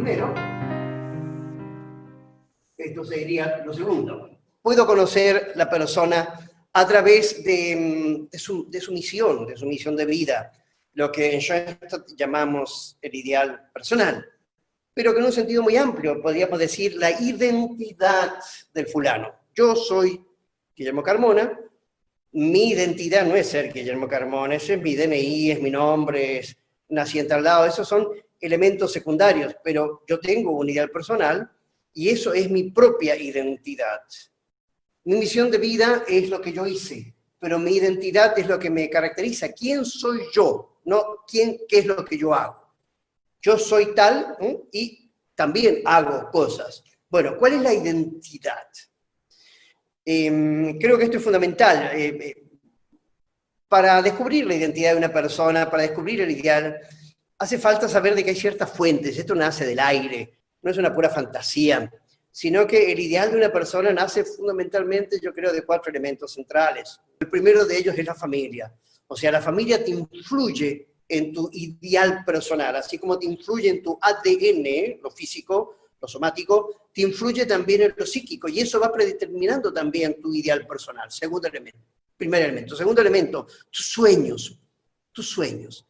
primero. Esto sería lo segundo. Puedo conocer la persona a través de su misión de vida, lo que en Schoenstatt llamamos el ideal personal, pero que en un sentido muy amplio podríamos decir la identidad del fulano. Yo soy Guillermo Carmona, mi identidad no es ser Guillermo Carmona, ese es mi DNI, es mi nombre, nací en tal lado, esos son elementos secundarios, pero yo tengo un ideal personal y eso es mi propia identidad. Mi misión de vida es lo que yo hice, pero mi identidad es lo que me caracteriza. ¿Quién soy yo? No qué es lo que yo hago. Yo soy tal y también hago cosas. Bueno, ¿cuál es la identidad? Creo que esto es fundamental. Para descubrir la identidad de una persona, para descubrir el ideal, hace falta saber de que hay ciertas fuentes. Esto nace del aire, no es una pura fantasía, sino que el ideal de una persona nace fundamentalmente, yo creo, de 4 elementos centrales. El primero de ellos es la familia. O sea, la familia te influye en tu ideal personal, así como te influye en tu ADN, lo físico, lo somático, te influye también en lo psíquico, y eso va predeterminando también tu ideal personal. Segundo elemento. Primer elemento. Segundo elemento, tus sueños.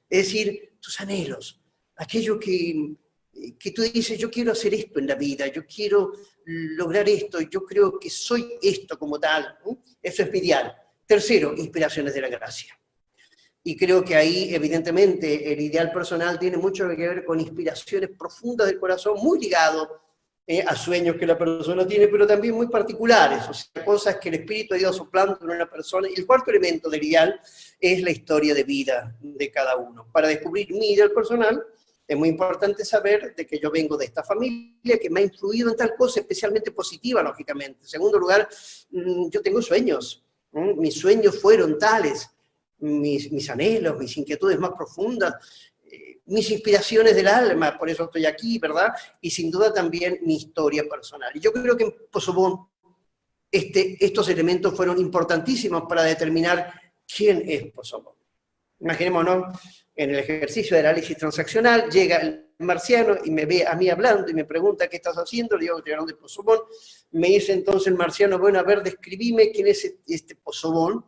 Es decir, tus anhelos. Aquello que tú dices, yo quiero hacer esto en la vida, yo quiero lograr esto, yo creo que soy esto como tal. Eso es mi ideal. Tercero, inspiraciones de la gracia. Y creo que ahí, evidentemente, el ideal personal tiene mucho que ver con inspiraciones profundas del corazón, muy ligado a sueños que la persona tiene, pero también muy particulares, o sea, cosas que el espíritu ha ido soplando en una persona. Y el cuarto elemento del ideal es la historia de vida de cada uno. Para descubrir mi ideal personal, es muy importante saber de que yo vengo de esta familia que me ha influido en tal cosa, especialmente positiva, lógicamente. En segundo lugar, yo tengo sueños. Mis sueños fueron tales, mis anhelos, mis inquietudes más profundas, mis inspiraciones del alma, por eso estoy aquí, ¿verdad? Y sin duda también mi historia personal. Y yo creo que en Possobón estos elementos fueron importantísimos para determinar quién es Possobón. Imaginémonos, en el ejercicio del análisis transaccional, llega el marciano y me ve a mí hablando y me pregunta qué estás haciendo, le digo que estoy de Possobón. Me dice entonces el marciano, bueno, a ver, describime quién es este Possobón.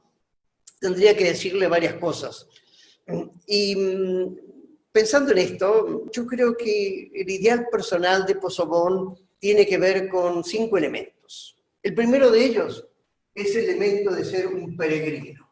Tendría que decirle varias cosas. Y pensando en esto, yo creo que el ideal personal de Possobón tiene que ver con 5 elementos. El primero de ellos es el elemento de ser un peregrino.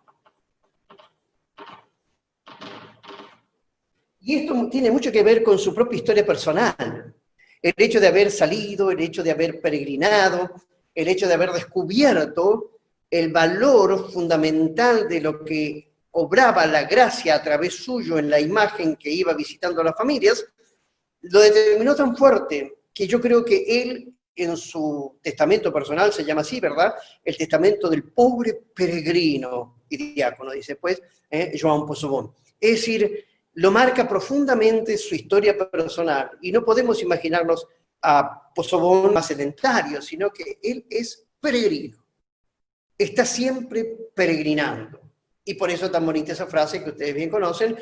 Y esto tiene mucho que ver con su propia historia personal. El hecho de haber salido, el hecho de haber peregrinado, el hecho de haber descubierto el valor fundamental de lo que obraba la gracia a través suyo en la imagen que iba visitando a las familias, lo determinó tan fuerte que yo creo que él, en su testamento personal, se llama así, ¿verdad? El testamento del pobre peregrino y diácono, dice pues, Joan Possobón. Es decir, lo marca profundamente su historia personal, y no podemos imaginarnos a Possobón más sedentario, sino que él es peregrino. Está siempre peregrinando. Y por eso tan bonita esa frase que ustedes bien conocen,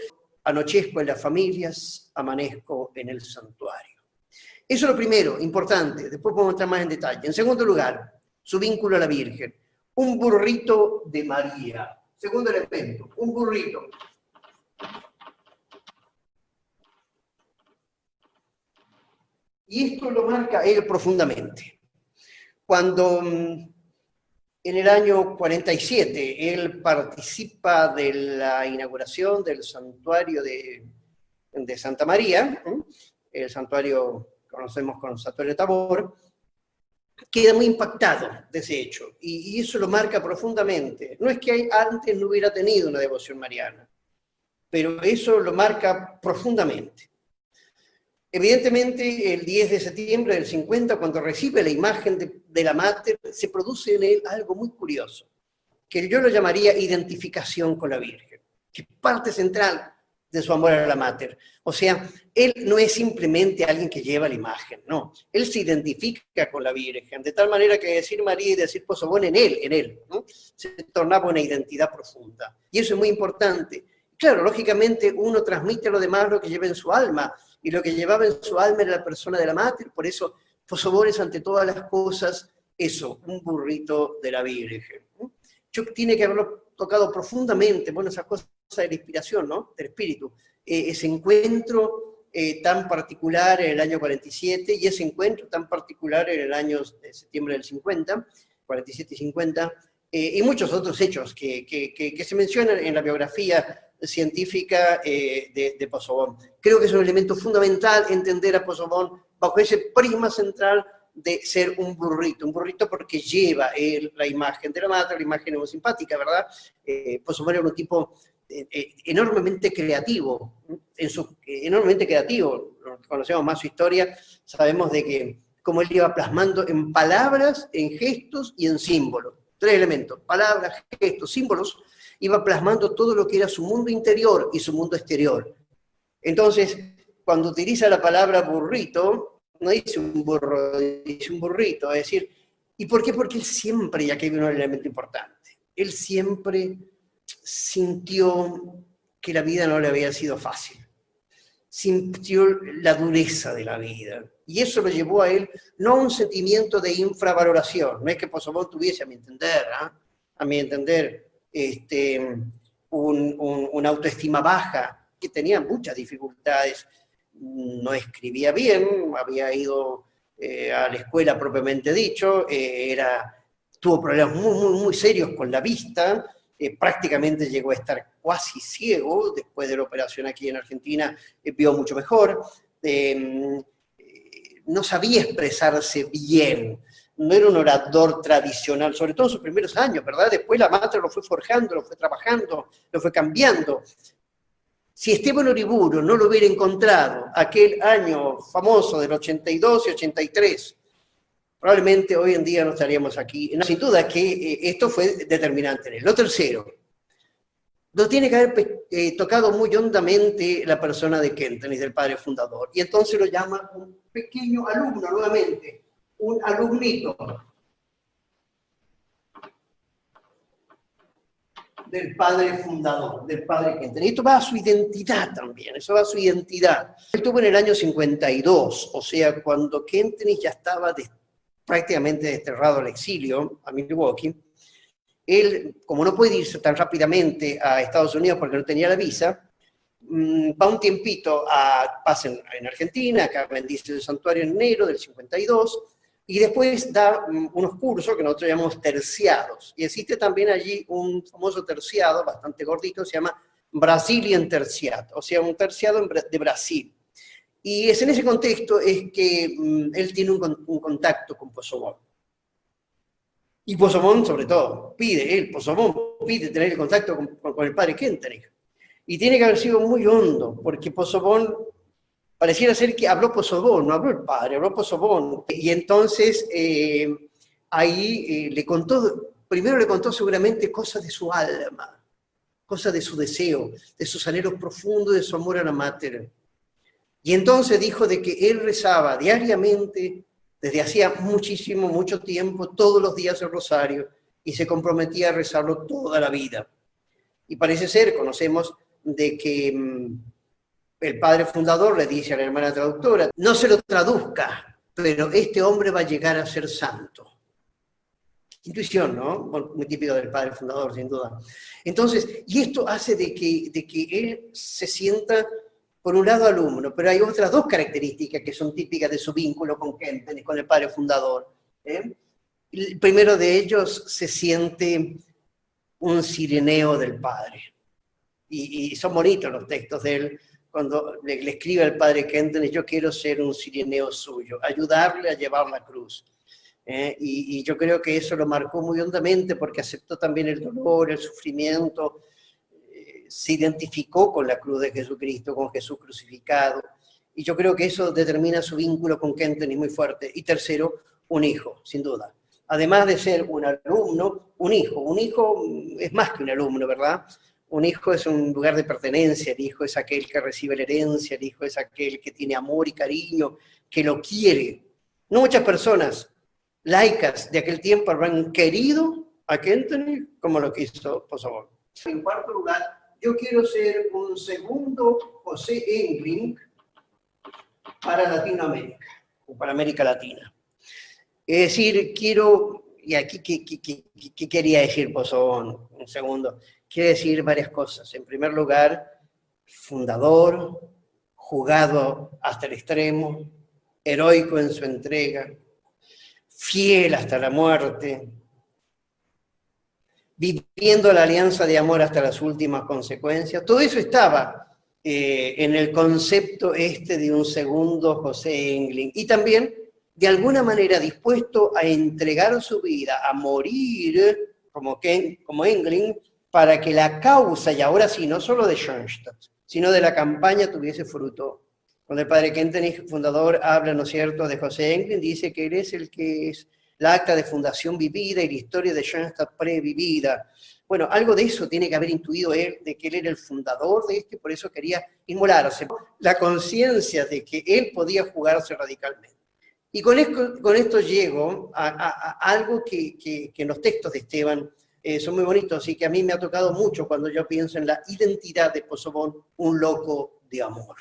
anochezco en las familias, amanezco en el santuario. Eso es lo primero, importante, después podemos entrar más en detalle. En segundo lugar, su vínculo a la Virgen. Un burrito de María. Segundo elemento, un burrito. Y esto lo marca él profundamente. Cuando en el año 47 él participa de la inauguración del santuario de Santa María, el santuario que conocemos como Santuario de Tabor, queda muy impactado de ese hecho, y eso lo marca profundamente. No es que antes no hubiera tenido una devoción mariana, pero eso lo marca profundamente. Evidentemente, el 10 de septiembre del 50, cuando recibe la imagen de la Mater, se produce en él algo muy curioso, que yo lo llamaría identificación con la Virgen, que es parte central de su amor a la Mater. O sea, él no es simplemente alguien que lleva la imagen, no. Él se identifica con la Virgen, de tal manera que decir María y decir Possobón en él, ¿no? Se tornaba una identidad profunda. Y eso es muy importante. Claro, lógicamente uno transmite a los demás lo que lleva en su alma, y lo que llevaba en su alma era la persona de la Mater, por eso Possobón es ante todas las cosas eso, un burrito de la Virgen. Yo tiene que haberlo tocado profundamente, bueno, esas cosas de la inspiración, ¿no? Del espíritu. Ese encuentro tan particular en el año 47 y ese encuentro tan particular en el año de septiembre del 50, 47 y 50, y muchos otros hechos que se mencionan en la biografía científica de Possobón. Creo que es un elemento fundamental entender a Possobón bajo ese prisma central de ser un burrito porque lleva la imagen de la Mater, la imagen muy simpática, ¿verdad? Possobón era un tipo enormemente creativo, enormemente creativo. Los que conocemos más su historia, sabemos de que cómo él iba plasmando en palabras, en gestos y en símbolos. 3 elementos, palabras, gestos, símbolos, iba plasmando todo lo que era su mundo interior y su mundo exterior. Entonces, cuando utiliza la palabra burrito, no dice un burro, dice un burrito, es decir, ¿y por qué? Porque él siempre, y aquí viene un elemento importante, él siempre sintió que la vida no le había sido fácil, sintió la dureza de la vida, y eso lo llevó a él no a un sentimiento de infravaloración, no es que Possobón tuviese, a mi entender, una autoestima baja, que tenía muchas dificultades, no escribía bien, había ido a la escuela propiamente dicho, tuvo problemas muy serios con la vista, prácticamente llegó a estar casi ciego, después de la operación aquí en Argentina vio mucho mejor, no sabía expresarse bien, no era un orador tradicional, sobre todo en sus primeros años, ¿verdad? Después la Mater lo fue forjando, lo fue trabajando, lo fue cambiando. Si Esteban Uriburu no lo hubiera encontrado aquel año famoso del 82 y 83, probablemente hoy en día no estaríamos aquí. Sin duda que esto fue determinante en él. Lo tercero, lo tiene que haber tocado muy hondamente la persona de Kentenich, del padre fundador, y entonces lo llama un pequeño alumno, nuevamente, un alumnito del padre fundador, del padre Kentenich. Esto va a su identidad también, eso va a su identidad. Él tuvo en el año 52, o sea, cuando Kentenich ya estaba prácticamente desterrado al exilio, a Milwaukee. Él, como no puede irse tan rápidamente a Estados Unidos porque no tenía la visa, va un tiempito, pasa en Argentina, acá bendice el santuario en enero del 52, y después da unos cursos que nosotros llamamos terciados. Y existe también allí un famoso terciado, bastante gordito, se llama Brazilian Terciat, o sea, un terciado de Brasil. Y es en ese contexto es que él tiene un contacto con Possobón. Y Possobón, sobre todo, Possobón pide tener el contacto con el padre Kentenich. Y tiene que haber sido muy hondo, porque Possobón, pareciera ser que habló Possobón, no habló el padre, habló Possobón. Y entonces ahí primero le contó seguramente cosas de su alma, cosas de su deseo, de sus anhelos profundos, de su amor a la Mater. Y entonces dijo de que él rezaba diariamente, desde hacía mucho tiempo, todos los días el rosario, y se comprometía a rezarlo toda la vida. Y parece ser, conocemos, de que el padre fundador le dice a la hermana traductora, no se lo traduzca, pero este hombre va a llegar a ser santo. Intuición, ¿no? Muy típico del padre fundador, sin duda. Entonces, y esto hace de que él se sienta, por un lado, alumno, pero hay otras 2 características que son típicas de su vínculo con Kentenich, con el padre fundador. El primero de ellos, se siente un sireneo del padre. Y son bonitos los textos de él, cuando le escribe al padre Kentenich, yo quiero ser un sireneo suyo, ayudarle a llevar la cruz. Y yo creo que eso lo marcó muy hondamente porque aceptó también el dolor, el sufrimiento, se identificó con la cruz de Jesucristo, con Jesús crucificado, y yo creo que eso determina su vínculo con Kentenich muy fuerte. Y tercero, un hijo, sin duda. Además de ser un alumno, un hijo es más que un alumno, ¿verdad? Un hijo es un lugar de pertenencia, el hijo es aquel que recibe la herencia, el hijo es aquel que tiene amor y cariño, que lo quiere. No muchas personas laicas de aquel tiempo habrán querido a Kentenich como lo quiso Possobón. En cuarto lugar, yo quiero ser un segundo José Englink, para Latinoamérica, o para América Latina. Es decir, quiero, y aquí, ¿qué quería decir Pozzobón? Un segundo. Quiere decir varias cosas. En primer lugar, fundador, jugado hasta el extremo, heroico en su entrega, fiel hasta la muerte, viviendo la alianza de amor hasta las últimas consecuencias. Todo eso estaba en el concepto este de un segundo José Englin. Y también, de alguna manera, dispuesto a entregar su vida, a morir, como Englin, para que la causa, y ahora sí, no solo de Schoenstatt, sino de la campaña tuviese fruto. Cuando el padre Kentenich, fundador, habla, ¿no es cierto?, de José Englin, dice que él es el que es la acta de fundación vivida y la historia de Schoenstatt previvida. Bueno, algo de eso tiene que haber intuido él, de que él era el fundador de por eso quería inmolarse. La conciencia de que él podía jugarse radicalmente. Y con esto llego a algo que en los textos de Esteban son muy bonitos y que a mí me ha tocado mucho cuando yo pienso en la identidad de Pozzobón, un loco de amor.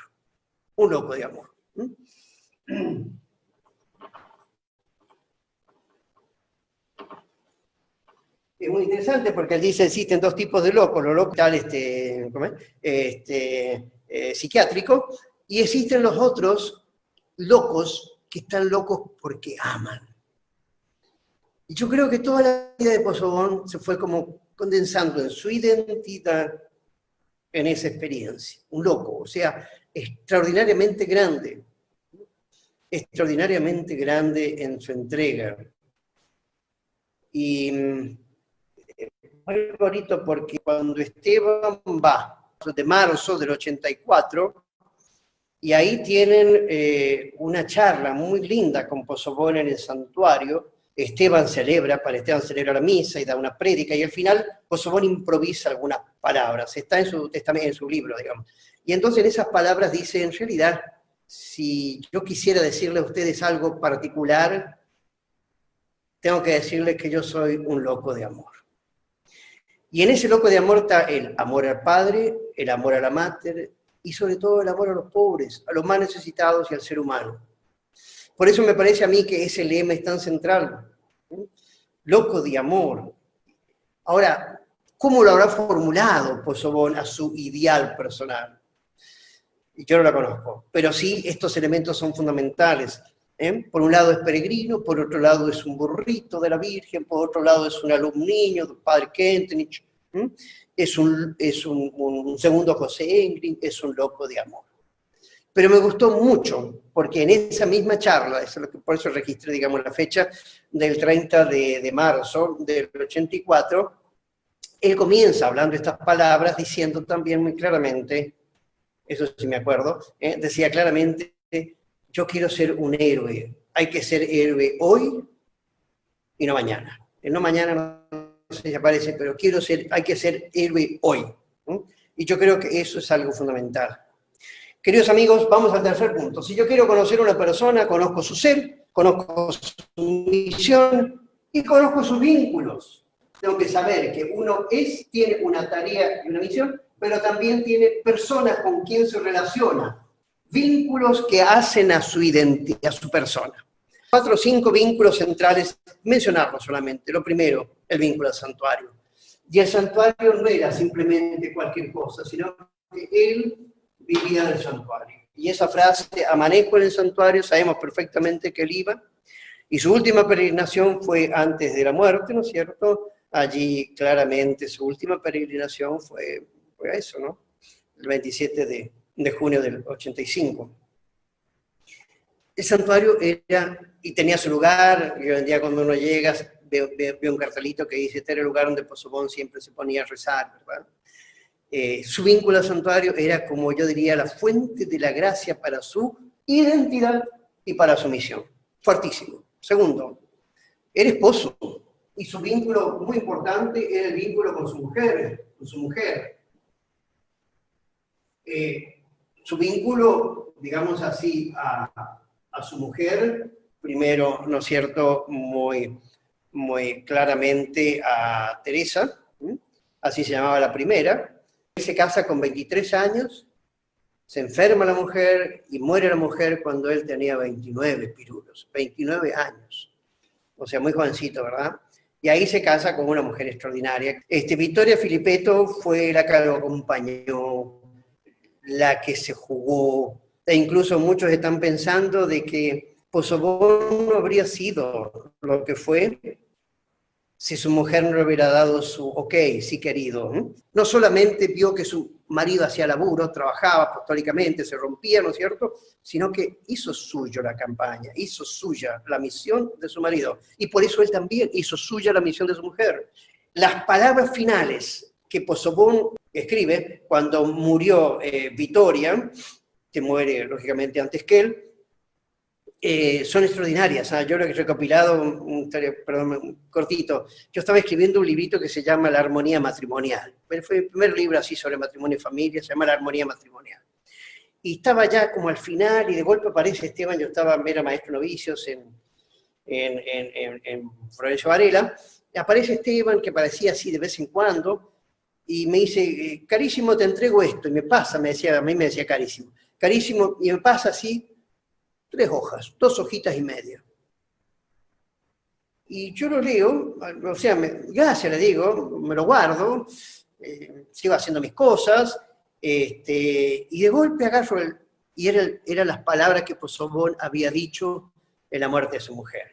Un loco de amor. Es muy interesante porque él dice existen dos tipos de locos, los locos psiquiátricos, y existen los otros locos que están locos porque aman. Y yo creo que toda la vida de Pozzobón se fue como condensando en su identidad en esa experiencia. Un loco, o sea, extraordinariamente grande en su entrega. Y muy bonito porque cuando Esteban va, de marzo del 84, y ahí tienen una charla muy linda con Pozzobón en el santuario. Esteban celebra la misa y da una prédica, y al final Pozzobón improvisa algunas palabras, está en su libro, digamos. Y entonces en esas palabras dice, en realidad, si yo quisiera decirle a ustedes algo particular, tengo que decirles que yo soy un loco de amor. Y en ese loco de amor está el amor al padre, el amor a la mater, y sobre todo el amor a los pobres, a los más necesitados y al ser humano. Por eso me parece a mí que ese lema es tan central. Loco de amor. Ahora, ¿cómo lo habrá formulado Pozzobón a su ideal personal? Yo no la conozco, pero sí estos elementos son fundamentales. Por un lado es peregrino, por otro lado es un burrito de la Virgen, por otro lado es un alumniño del padre Kentenich, es un segundo José Englin, es un loco de amor. Pero me gustó mucho, porque en esa misma charla, por eso registré, digamos, la fecha del 30 de marzo del 84, él comienza hablando estas palabras, diciendo también muy claramente, eso sí me acuerdo, decía claramente, yo quiero ser un héroe, hay que ser héroe hoy y no mañana. El no mañana no sé si aparece, pero hay que ser héroe hoy. Y yo creo que eso es algo fundamental. Queridos amigos, vamos al tercer punto. Si yo quiero conocer a una persona, conozco su ser, conozco su misión y conozco sus vínculos. Tengo que saber que uno tiene una tarea y una misión, pero también tiene personas con quien se relaciona, vínculos que hacen a su identidad, a su persona. 4 o 5 vínculos centrales, mencionarlos solamente. Lo primero, el vínculo al santuario. Y el santuario no era simplemente cualquier cosa, sino que él vivía en el santuario. Y esa frase, amanezco en el santuario, sabemos perfectamente que él iba, y su última peregrinación fue antes de la muerte, ¿no es cierto? Allí claramente su última peregrinación fue eso, ¿no? El 27 de junio del 85. El santuario era, y tenía su lugar, y hoy en día cuando uno llega, ve un cartelito que dice, este era el lugar donde Pozzobón siempre se ponía a rezar, ¿verdad? Su vínculo al santuario era, como yo diría, la fuente de la gracia para su identidad y para su misión. Fuertísimo. Segundo, era esposo, y su vínculo muy importante era el vínculo con su mujer, su vínculo, digamos así, a su mujer, primero, ¿no es cierto?, muy claramente a Teresa, así se llamaba la primera. Él se casa con 23 años Se enferma la mujer y muere la mujer cuando él tenía 29 pirulos, 29 años. O sea, muy jovencito, ¿verdad? Y ahí se casa con una mujer extraordinaria. Vittoria Filippetto fue la que lo acompañó, la que se jugó, e incluso muchos están pensando de que Pozzobon no habría sido lo que fue si su mujer no le hubiera dado su ok, sí querido. No solamente vio que su marido hacía laburo, trabajaba apostólicamente, se rompía, ¿no es cierto?, sino que hizo suyo la campaña, hizo suya la misión de su marido, y por eso él también hizo suya la misión de su mujer. Las palabras finales que Pozzobon escribe cuando murió Vittoria, que muere lógicamente antes que él, son extraordinarias. Yo lo que he recopilado, perdón, cortito, yo estaba escribiendo un librito que se llama La armonía matrimonial. Fue el primer libro así sobre matrimonio y familia, se llama La armonía matrimonial. Y estaba ya como al final, y de golpe aparece Esteban, era maestro novicios en Florencio Varela, y aparece Esteban, que aparecía así de vez en cuando, y me dice, carísimo, te entrego esto, y me pasa, a mí me decía carísimo, y me pasa así, 3 hojas, 2 hojitas y media. Y yo lo leo, o sea, gracias le digo, me lo guardo, sigo haciendo mis cosas, y de golpe agarro y eran las palabras que Pozzobon había dicho en la muerte de su mujer.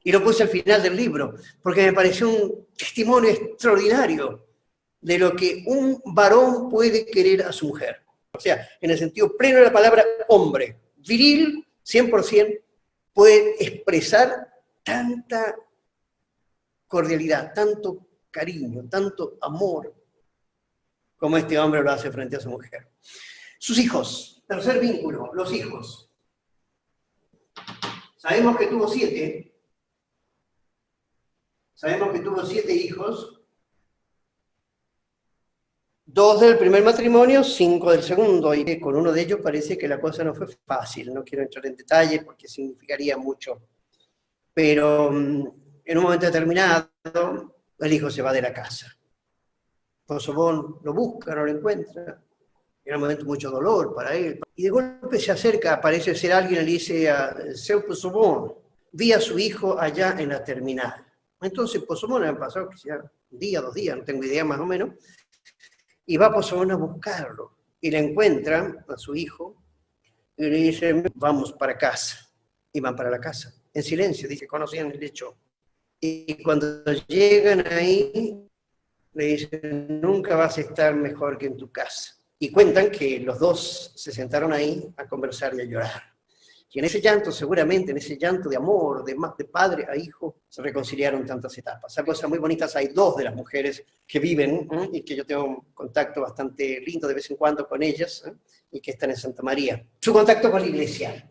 Y lo puse al final del libro, porque me pareció un testimonio extraordinario de lo que un varón puede querer a su mujer. O sea, en el sentido pleno de la palabra hombre, viril, 100%, puede expresar tanta cordialidad, tanto cariño, tanto amor, como este hombre lo hace frente a su mujer. Sus hijos, tercer vínculo, los hijos. Sabemos que tuvo 7. Sabemos que tuvo 7 hijos. 2 del primer matrimonio, 5 del segundo, y con uno de ellos parece que la cosa no fue fácil. No quiero entrar en detalle porque significaría mucho. Pero en un momento determinado, el hijo se va de la casa. Pozzobon lo busca, no lo encuentra. Era un momento de mucho dolor para él. Y de golpe se acerca, parece ser alguien, le dice a Seu Pozzobon, vi a su hijo allá en la terminal. Entonces Pozzobon le han pasado quizá un día, 2 días, no tengo idea más o menos, y va Pozzobon a buscarlo. Y le encuentra a su hijo y le dice, vamos para casa. Y van para la casa, en silencio, dice, conocían el hecho. Y cuando llegan ahí, le dicen, nunca vas a estar mejor que en tu casa. Y cuentan que los dos se sentaron ahí a conversar y a llorar. Y en ese llanto, seguramente, en ese llanto de amor, de padre a hijo, se reconciliaron tantas etapas. Hay cosas muy bonitas, hay 2 de las mujeres que viven, y que yo tengo un contacto bastante lindo de vez en cuando con ellas, y que están en Santa María. Su contacto con la iglesia.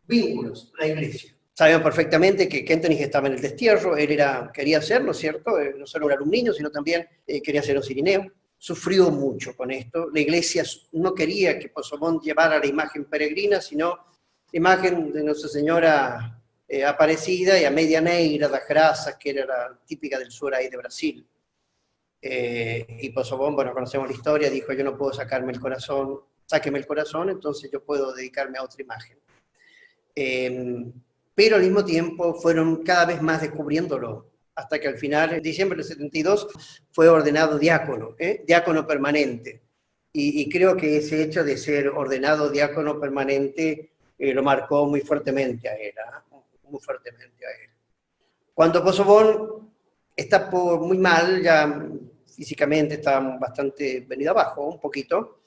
Vínculos, la iglesia. Sabemos perfectamente que Kentenich estaba en el destierro, él quería ser, ¿no es cierto?, no solo un alumnino, sino también quería ser un cirineo. Sufrió mucho con esto. La iglesia no quería que Pozzobon llevara la imagen peregrina, sino la imagen de Nuestra Señora Aparecida y a Media Neira das Graças, que era la típica del sur ahí de Brasil. Y Pozzobon, bueno, conocemos la historia, dijo, yo no puedo sáqueme el corazón, entonces yo puedo dedicarme a otra imagen. Pero al mismo tiempo fueron cada vez más descubriéndolo, hasta que al final, en diciembre del 72, fue ordenado diácono, diácono permanente. Y creo que ese hecho de ser ordenado diácono permanente lo marcó muy fuertemente a él, muy fuertemente a él. Cuando Pozzobon está muy mal, ya físicamente está bastante venido abajo, un poquito,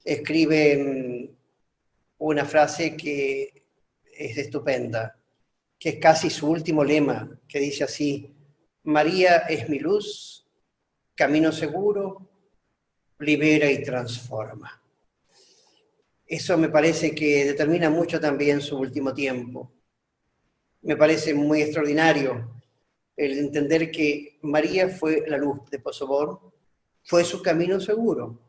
escribe una frase que es estupenda, que es casi su último lema, que dice así, María es mi luz, camino seguro, libera y transforma. Eso me parece que determina mucho también su último tiempo. Me parece muy extraordinario el entender que María fue la luz de Pozzobon, fue su camino seguro.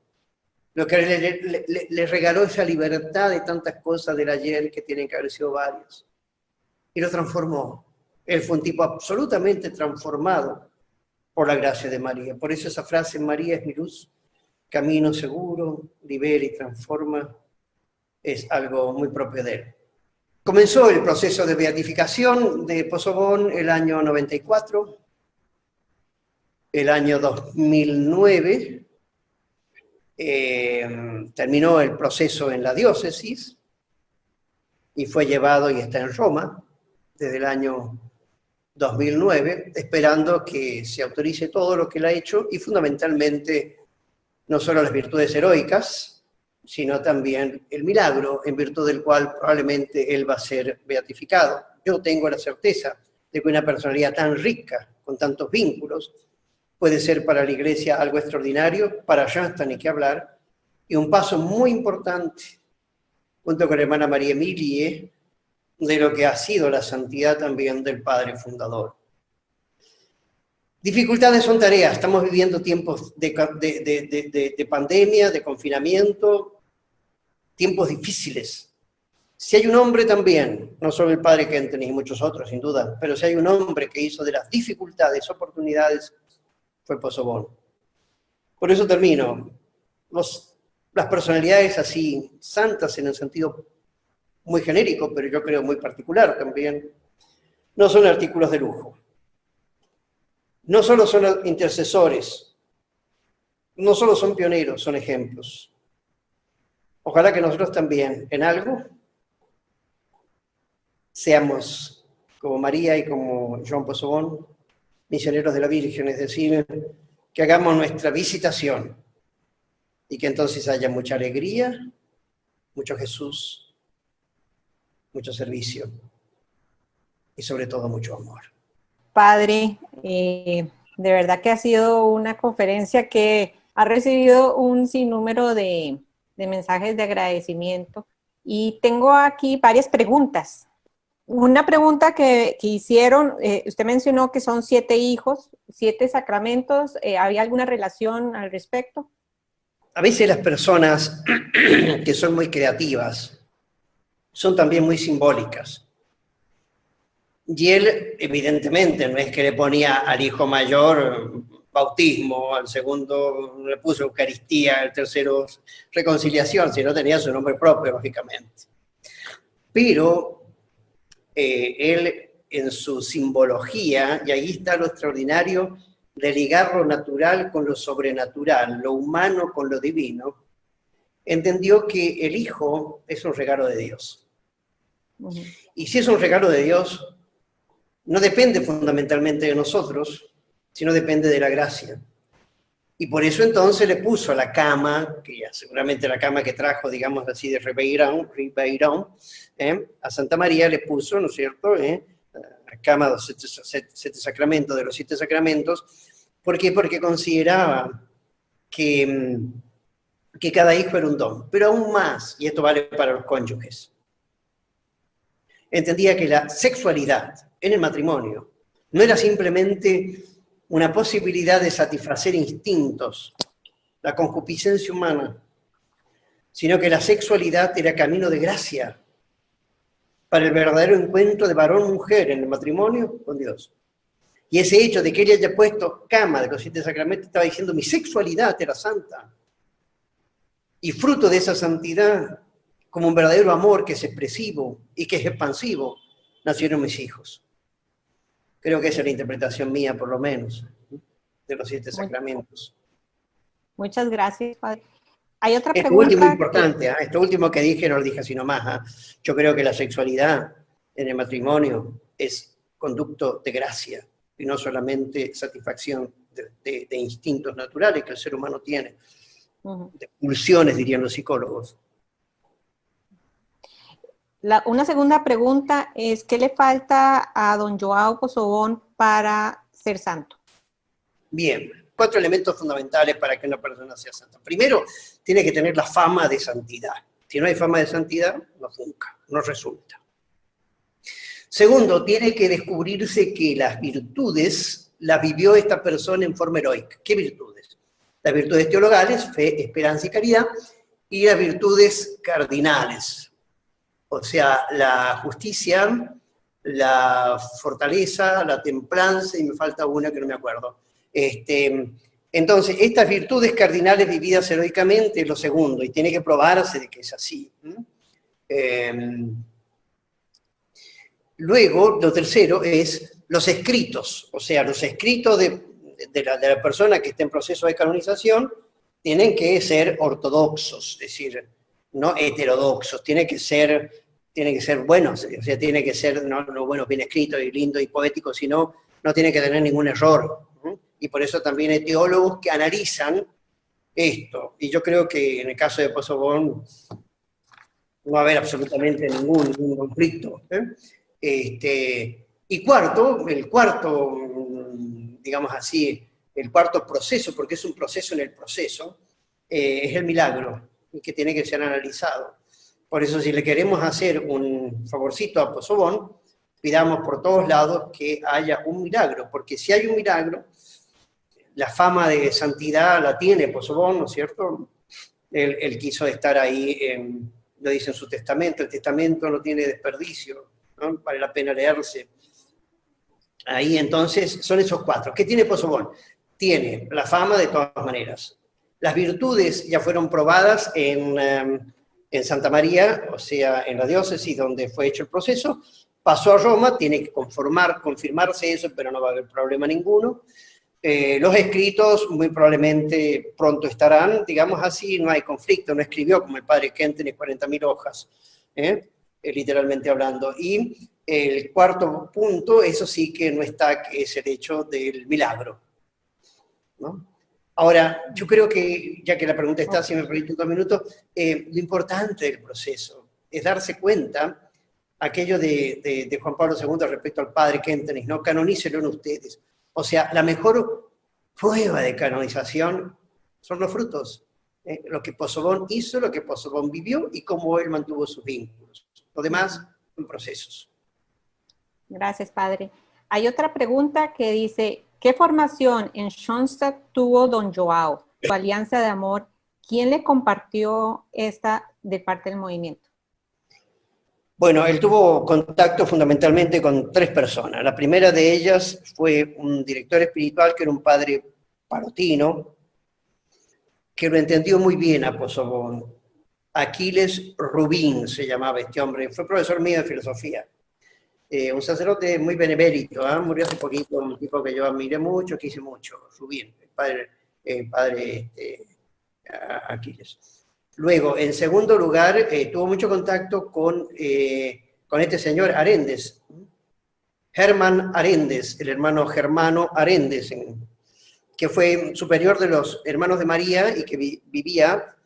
Lo que le regaló esa libertad de tantas cosas del ayer que tienen que haber sido varias. Y lo transformó. Él fue un tipo absolutamente transformado por la gracia de María. Por eso esa frase, María es mi luz, camino seguro, libera y transforma, es algo muy propio de él. Comenzó el proceso de beatificación de Possobón el año 94, el año 2009, terminó el proceso en la diócesis y fue llevado y está en Roma desde el año 2009, esperando que se autorice todo lo que él ha hecho y fundamentalmente no solo las virtudes heroicas, sino también el milagro en virtud del cual probablemente él va a ser beatificado. Yo tengo la certeza de que una personalidad tan rica, con tantos vínculos, puede ser para la Iglesia algo extraordinario, para allá hasta ni qué hablar, y un paso muy importante, junto con la hermana María Emilie, de lo que ha sido la santidad también del Padre Fundador. Dificultades son tareas, estamos viviendo tiempos de pandemia, de confinamiento, tiempos difíciles. Si hay un hombre también, no solo el Padre Kentenich y muchos otros sin duda, pero si hay un hombre que hizo de las dificultades oportunidades, fue Possobón. Por eso termino. Las personalidades así, santas en el sentido muy genérico, pero yo creo muy particular también, no son artículos de lujo. No solo son intercesores, no solo son pioneros, son ejemplos. Ojalá que nosotros también, en algo, seamos como María y como Joan Possobón, misioneros de la Virgen, es decir, que hagamos nuestra visitación y que entonces haya mucha alegría, mucho Jesús, mucho servicio y sobre todo mucho amor. Padre, de verdad que ha sido una conferencia que ha recibido un sinnúmero de mensajes de agradecimiento y tengo aquí varias preguntas. Una pregunta que hicieron, usted mencionó que son 7 hijos, 7 sacramentos, ¿había alguna relación al respecto? A veces las personas que son muy creativas son también muy simbólicas. Y él, evidentemente, no es que le ponía al hijo mayor bautismo, al segundo le puso Eucaristía, al tercero reconciliación, sino tenía su nombre propio, lógicamente. Pero él, en su simbología, y ahí está lo extraordinario de ligar lo natural con lo sobrenatural, lo humano con lo divino, entendió que el hijo es un regalo de Dios. Y si es un regalo de Dios, no depende fundamentalmente de nosotros, sino depende de la gracia. Y por eso entonces le puso a la cama, que ya seguramente la cama que trajo, digamos así, de Ribeirão, a Santa María le puso, ¿no es cierto?, la cama de los 7 sacramentos, de los 7 sacramentos. ¿Por qué? Porque consideraba que cada hijo era un don, pero aún más, y esto vale para los cónyuges, entendía que la sexualidad en el matrimonio no era simplemente una posibilidad de satisfacer instintos, la concupiscencia humana, sino que la sexualidad era camino de gracia para el verdadero encuentro de varón-mujer en el matrimonio con Dios. Y ese hecho de que él haya puesto cama de los 7 sacramentos estaba diciendo mi sexualidad era santa. Y fruto de esa santidad, como un verdadero amor que es expresivo y que es expansivo, nacieron mis hijos. Creo que esa es la interpretación mía, por lo menos, de los 7 sacramentos. Muchas gracias, Padre. Hay otra Esto pregunta. Último importante, esto último que dije no lo dije así nomás. Yo creo que la sexualidad en el matrimonio es conducto de gracia y no solamente satisfacción de instintos naturales que el ser humano tiene, de pulsiones, dirían los psicólogos. Una segunda pregunta es, ¿qué le falta a don João Possobón para ser santo? Bien, 4 elementos fundamentales para que una persona sea santa. Primero, tiene que tener la fama de santidad. Si no hay fama de santidad, no funca, no resulta. Segundo, tiene que descubrirse que las virtudes las vivió esta persona en forma heroica. ¿Qué virtudes? Las virtudes teologales, fe, esperanza y caridad, y las virtudes cardinales, o sea, la justicia, la fortaleza, la templanza, y me falta una que no me acuerdo, Entonces, estas virtudes cardinales vividas heroicamente es lo segundo, y tiene que probarse de que es así. Luego, lo tercero es los escritos, o sea, los escritos de la persona que está en proceso de canonización tienen que ser ortodoxos, es decir, no heterodoxos, tienen que ser buenos, o sea, tiene que ser no buenos, bien escritos y lindos y poéticos, sino no tiene que tener ningún error. Y por eso también hay teólogos que analizan esto. Y yo creo que en el caso de Possebon no va a haber absolutamente ningún conflicto. Y cuarto, digamos así, el cuarto proceso, porque es un proceso en el proceso, es el milagro, y que tiene que ser analizado. Por eso, si le queremos hacer un favorcito a Possebon, pidamos por todos lados que haya un milagro, porque si hay un milagro, la fama de santidad la tiene Possebon, ¿no es cierto? Él quiso estar ahí, lo dice en su testamento, el testamento no tiene desperdicio, ¿no? Vale la pena leerse. Ahí entonces son esos cuatro. ¿Qué tiene Possebon? Tiene la fama de todas maneras. Las virtudes ya fueron probadas en Santa María, o sea, en la diócesis donde fue hecho el proceso. Pasó a Roma, tiene que confirmarse eso, pero no va a haber problema ninguno. Los escritos muy probablemente pronto estarán, digamos así, no hay conflicto, no escribió como el padre Kentenich 40.000 hojas, literalmente hablando. Y el cuarto punto, eso sí que no está, que es el hecho del milagro, ¿no? Ahora, yo creo que, ya que la pregunta está, si me permite 2 minutos, lo importante del proceso es darse cuenta, aquello de Juan Pablo II respecto al padre Kentenich, ¿no? Canonícenlo en ustedes. O sea, la mejor prueba de canonización son los frutos. Lo que Possebon hizo, lo que Possebon vivió y cómo él mantuvo sus vínculos. Lo demás son procesos. Gracias, padre. Hay otra pregunta que dice, ¿qué formación en Schoenstatt tuvo don Joao? Su alianza de amor, ¿quién le compartió esta de parte del movimiento? Bueno, él tuvo contacto fundamentalmente con 3 personas. La primera de ellas fue un director espiritual que era un padre parotino, que lo entendió muy bien a Possebon. Aquiles Rubín se llamaba este hombre, fue profesor mío de filosofía. Un sacerdote muy benemérito, murió hace poquito, un tipo que yo admiré mucho, quise mucho, Rubín, el padre Aquiles. Luego, en segundo lugar, tuvo mucho contacto con este señor Arendes, Germán Arendes, el hermano Germano Arendes, que fue superior de los hermanos de María y que vivía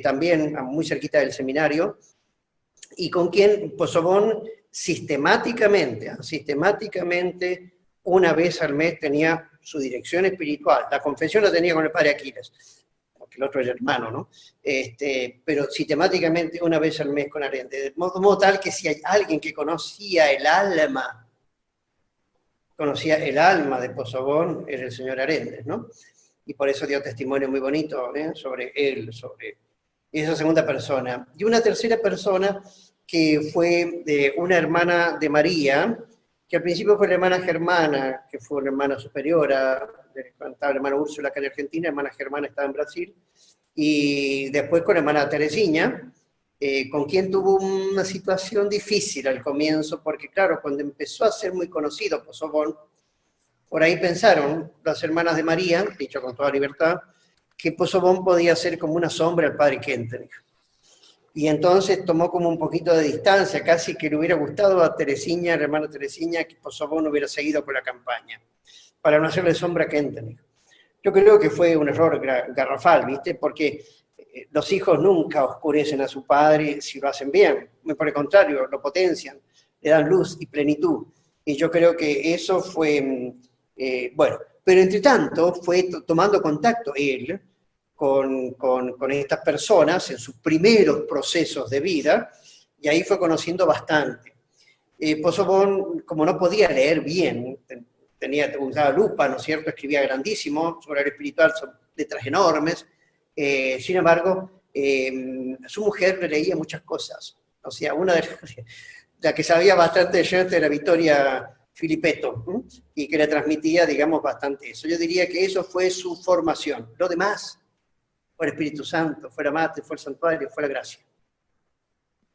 también muy cerquita del seminario, y con quien Possebon sistemáticamente, una vez al mes tenía su dirección espiritual. La confesión la tenía con el padre Aquiles, porque el otro era hermano, ¿no? Pero sistemáticamente una vez al mes con Arendes, de modo tal que si hay alguien que conocía el alma de Possebon, era el señor Arendes, ¿no? Y por eso dio testimonio muy bonito sobre él, sobre esa segunda persona. Y una tercera persona que fue una hermana de María, que al principio fue la hermana Germana, que fue una hermana superior estaba la hermana Úrsula acá en Argentina, la hermana Germana estaba en Brasil, y después con la hermana Teresina, con quien tuvo una situación difícil al comienzo, porque claro, cuando empezó a ser muy conocido Possebon, por ahí pensaron las hermanas de María, dicho con toda libertad, que Possebon podía ser como una sombra al padre Kentenich. Y entonces tomó como un poquito de distancia, casi que le hubiera gustado a Teresina, la hermana Teresina, que Possebon hubiera seguido con la campaña, para no hacerle sombra a Kentenich. Yo creo que fue un error garrafal, ¿viste? Porque los hijos nunca oscurecen a su padre si lo hacen bien, por el contrario, lo potencian, le dan luz y plenitud. Y yo creo que eso fue, bueno, pero entre tanto fue tomando contacto él con estas personas en sus primeros procesos de vida, y ahí fue conociendo bastante. Possebon, como no podía leer bien, usaba lupa, ¿no es cierto?, escribía grandísimo, sobre el espiritual son letras enormes, sin embargo, su mujer le leía muchas cosas. O sea, una de la que sabía bastante de Schoenstatt era Victoria Filipeto, y que le transmitía, digamos, bastante eso. Yo diría que eso fue su formación. Lo demás fue el Espíritu Santo, fue la Mater, fue el santuario, fue la gracia.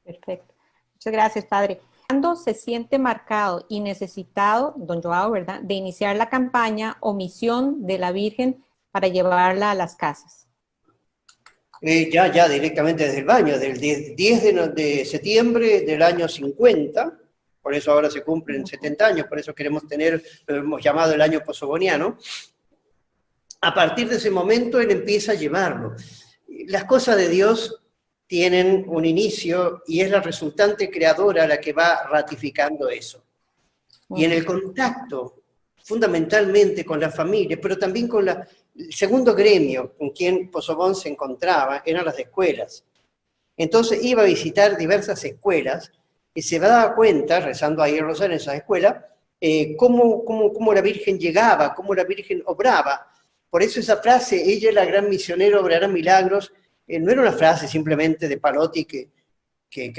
Perfecto. Muchas gracias, Padre. ¿Cuándo se siente marcado y necesitado, don Joao, ¿verdad?, de iniciar la campaña o misión de la Virgen para llevarla a las casas? Ya directamente desde el baño, del 10 de septiembre del año 50, por eso ahora se cumplen 70 años, por eso queremos tener, lo hemos llamado el año posoboniano. A partir de ese momento él empieza a llevarlo. Las cosas de Dios tienen un inicio y es la resultante creadora la que va ratificando eso. Y en el contacto, fundamentalmente con la familia, pero también con el segundo gremio con quien Posobón se encontraba, eran las escuelas. Entonces iba a visitar diversas escuelas y se daba cuenta, rezando ahí el rosario en esas escuelas, cómo la Virgen llegaba, cómo la Virgen obraba. Por eso esa frase, ella es la gran misionera, obrará milagros, no era una frase simplemente de Palotti que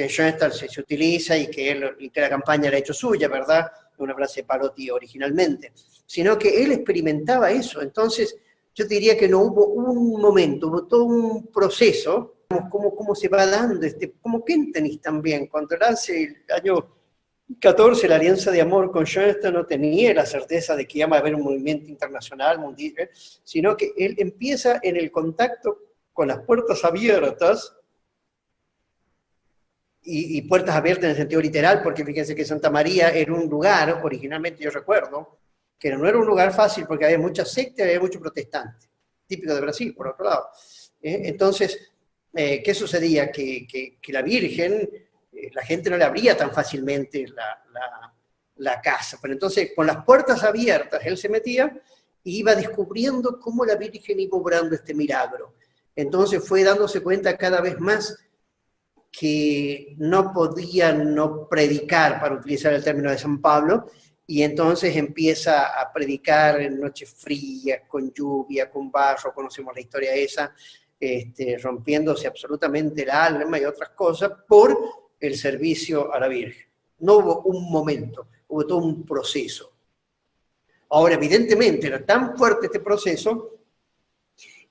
Schoenstatt se utiliza y que la campaña la ha hecho suya, ¿verdad? Una frase de Palotti originalmente, sino que él experimentaba eso. Entonces, yo diría que no hubo un momento, hubo todo un proceso, cómo se va dando, como Kentenich también, cuando él hace el año 14 la alianza de amor con Schoenstatt, no tenía la certeza de que iba a haber un movimiento internacional, mundial, sino que él empieza en el contacto con las puertas abiertas, y puertas abiertas en el sentido literal, porque fíjense que Santa María era un lugar, originalmente yo recuerdo, que no era un lugar fácil porque había muchas sectas y había muchos protestantes, típico de Brasil, por otro lado. Entonces, ¿qué sucedía? Que la Virgen, la gente no le abría tan fácilmente la casa, pero entonces con las puertas abiertas él se metía y iba descubriendo cómo la Virgen iba obrando este milagro. Entonces fue dándose cuenta cada vez más que no podía no predicar, para utilizar el término de San Pablo, y entonces empieza a predicar en noches frías, con lluvia, con barro, conocemos la historia esa, rompiéndose absolutamente el alma y otras cosas por el servicio a la Virgen. No hubo un momento, hubo todo un proceso. Ahora, evidentemente, era tan fuerte este proceso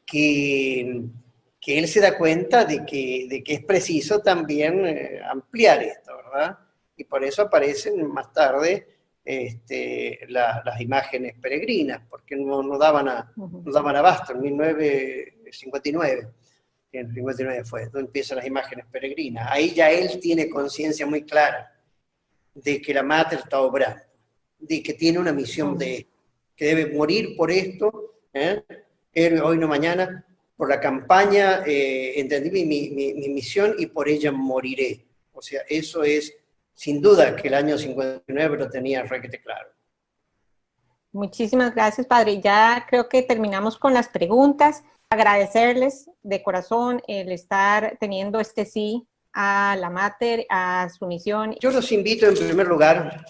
que él se da cuenta de que es preciso también ampliar esto, ¿verdad? Y por eso aparecen más tarde las imágenes peregrinas, porque no daban abasto. En 1959, en 59 fue, donde empiezan las imágenes peregrinas. Ahí ya él tiene conciencia muy clara de que la Mater está obrando, de que tiene una misión que debe morir por esto, hoy no mañana, por la campaña, entendí mi misión y por ella moriré. O sea, eso es, sin duda, que el año 59 lo tenía requete claro. Muchísimas gracias, Padre. Ya creo que terminamos con las preguntas. Agradecerles de corazón el estar teniendo este sí a la Mater, a su misión. Yo los invito en primer lugar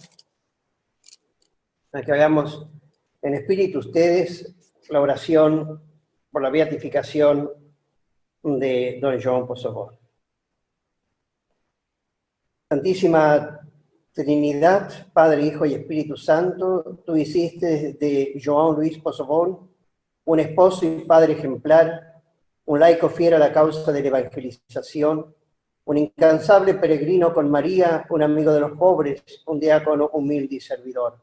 a que hagamos en espíritu ustedes la oración por la beatificación de don João Posobón. Santísima Trinidad, Padre, Hijo y Espíritu Santo, tú hiciste de João Luis Posobón un esposo y padre ejemplar, un laico fiel a la causa de la evangelización, un incansable peregrino con María, un amigo de los pobres, un diácono humilde y servidor.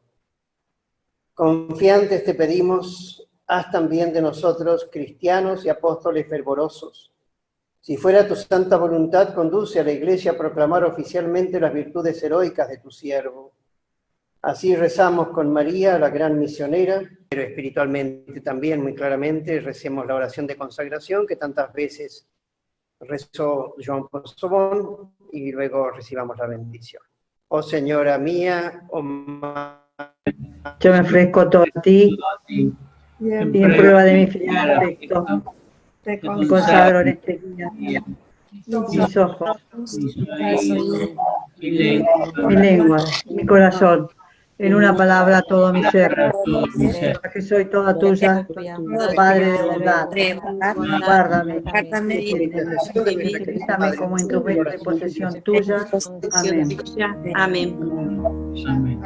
Confiantes te pedimos, haz también de nosotros cristianos y apóstoles fervorosos. Si fuera tu santa voluntad, conduce a la Iglesia a proclamar oficialmente las virtudes heroicas de tu siervo. Así rezamos con María, la gran misionera, pero espiritualmente también, muy claramente, recemos la oración de consagración que tantas veces rezó João Posobón y luego recibamos la bendición. Oh Señora mía, oh Madre, yo me ofrezco todo a ti y en prueba de mi fiel afecto te consagro en este día mis ojos, mi lengua, mi corazón, en una palabra todo mi ser, que soy toda tuya, Padre de bondad, guárdame, utilízame como instrumento de posesión tuya. Amén. Amén.